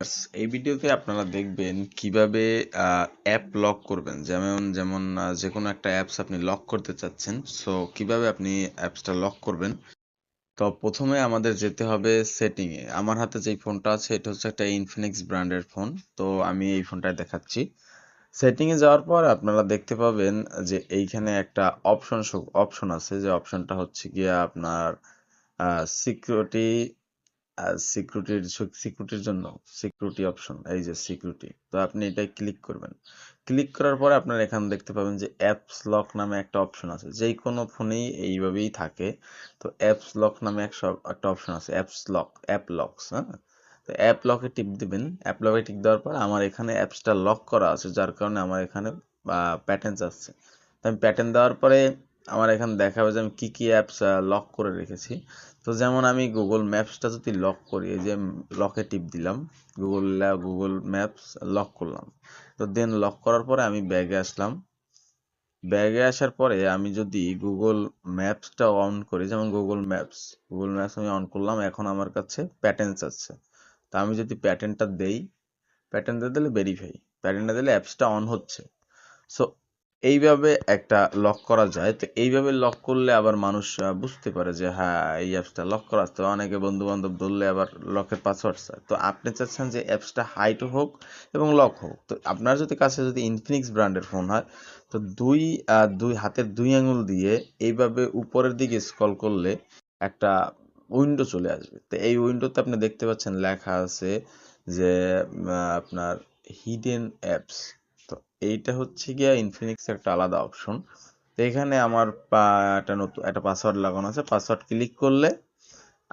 এই ভিডিওতে আপনারা দেখবেন কিভাবে অ্যাপ লক করবেন। যেমন যেমন যে কোনো একটা অ্যাপস আপনি লক করতে চাচ্ছেন। সো কিভাবে আপনি অ্যাপসটা লক করবেন। তো প্রথমে আমাদের যেতে হবে সেটিংয়ে। আমার হাতে যেই ফোনটা আছে এটা হচ্ছে একটা ইনফিনিক্স ব্র্যান্ডের ফোন। তো আমি এই ফোনটায় দেখাচ্ছি। সেটিংয়ে যাওয়ার পর আপনারা দেখতে পাবেন যে এইখানে একটা অপশন আছে, যে অপশনটা হচ্ছে গিয়ে আপনার সিকিউরিটি সিকিউরিটির জন্য সিকিউরিটি অপশন, এই যে সিকিউরিটি। তো আপনি এটাই ক্লিক করবেন। ক্লিক করার পরে আপনারা এখানে দেখতে পাবেন যে অ্যাপস লক নামে একটা অপশন আছে। যেই কোনো ফোনেই এইভাবেই থাকে। তো অ্যাপস লক নামে একটা অপশন আছে, অ্যাপ লকস, হ্যাঁ। তো অ্যাপ লকে টিপ দিবেন। অ্যাপ লকে টিপ দেওয়ার পর আমার এখানে অ্যাপসটা লক করা আছে, যার কারণে আমার এখানে প্যাটার্ন আসছে। তো আমি প্যাটার্ন দেওয়ার পরে আমার এখানে দেখাবে যে আমি কি কি অ্যাপস লক করে রেখেছি। তো যেমন আমি গুগল ম্যাপসটা যদি লক করি, এই যে লকে টিপ দিলাম, গুগল ম্যাপস লক করলাম। তো দেন লক করার পরে আমি ব্যাগে আসলাম। ব্যাগে আসার পরে আমি যদি গুগল ম্যাপসটা অন করি, যেমন গুগল ম্যাপস আমি অন করলাম, এখন আমার কাছে প্যাটার্ন আছে। তো আমি যদি প্যাটার্নটা দেই, প্যাটার্নটা দিলে ভেরিফাই, প্যাটার্নটা দিলে অ্যাপসটা অন হচ্ছে। সো এইভাবে একটা লক করা যায়। তো এইভাবে লক করলে আবার মানুষ বুঝতে পারে যে হ্যাঁ, এই অ্যাপসটা লক করা আছে। তো অনেকে বন্ধু বান্ধব ধরলে আবার লকের পাসওয়ার্ড চায়। তো আপনি চাচ্ছেন যে অ্যাপসটা হাইড হোক এবং লক হোক। তো আপনার কাছে যদি ইনফিনিক্স ব্র্যান্ডের ফোন হয়, তো দুই হাতের দুই আঙুল দিয়ে এইভাবে উপরের দিকে স্ক্রল করলে একটা উইন্ডো চলে আসবে। তো এই উইন্ডোতে আপনি দেখতে পাচ্ছেন লেখা আছে যে আপনার হিডেন অ্যাপস। তো এইটা হচ্ছে গিয়া ইনফিনিক্স একটা আলাদা অপশন। তো এখানে আমার একটা নতুন একটা পাসওয়ার্ড লাগানো আছে। পাসওয়ার্ড ক্লিক করলে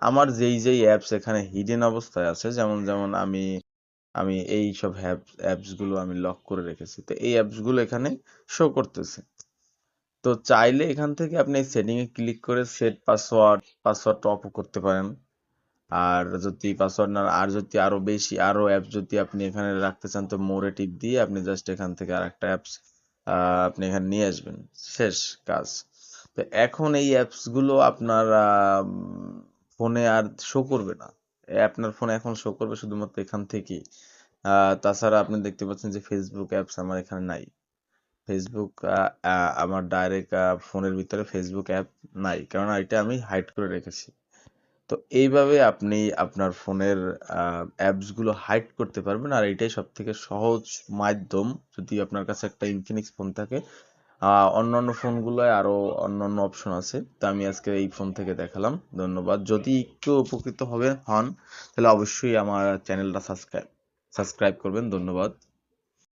আমার যেই যেই অ্যাপস এখানে হিডেন অবস্থায় আছে, যেমন যেমন আমি আমি এই সব অ্যাপসগুলো আমি লক করে রেখেছি। তো এই অ্যাপসগুলো এখানে শো করতেছে। তো চাইলে এখান থেকে আপনি সেটিং এ ক্লিক করে সেট পাসওয়ার্ড অফ করতে পারেন। আর যদি পাসওয়ার্ড না, আর যদি আরো বেশি আরো অ্যাপস যদি আপনি এখানে রাখতে চান, তো মোরে টিপ দিয়ে আপনি জাস্ট এখান থেকে আরেকটা অ্যাপস আপনি এখানে নিয়ে আসবেন। শেষ কাজ। তো এখন এই অ্যাপস গুলো আপনার ফোনে আর শো করবে না। আপনার ফোনে এখন শো করবে শুধুমাত্র এখান থেকেই। তাছাড়া আপনি দেখতে পাচ্ছেন যে ফেসবুক অ্যাপস আমার এখানে নাই। ফেসবুক আমার ডাইরেক্ট ফোনের ভিতরে ফেসবুক অ্যাপ নাই, কারণ এটা আমি হাইড করে রেখেছি। তো এইভাবে আপনি আপনার ফোনের অ্যাপস গুলো হাইড করতে পারবেন। আর এটাই সব থেকে সহজ মাধ্যম, যদি আপনার কাছে একটা ইনফিনিক্স ফোন থাকে। অন্যান্য ফোনগুলোয় আরো অন্যান্য অপশন আছে। তো আমি আজকে এই ফোন থেকে দেখালাম। ধন্যবাদ। যদি একটু উপকৃত হন, তাহলে অবশ্যই আমার চ্যানেলটা সাবস্ক্রাইব করবেন। ধন্যবাদ।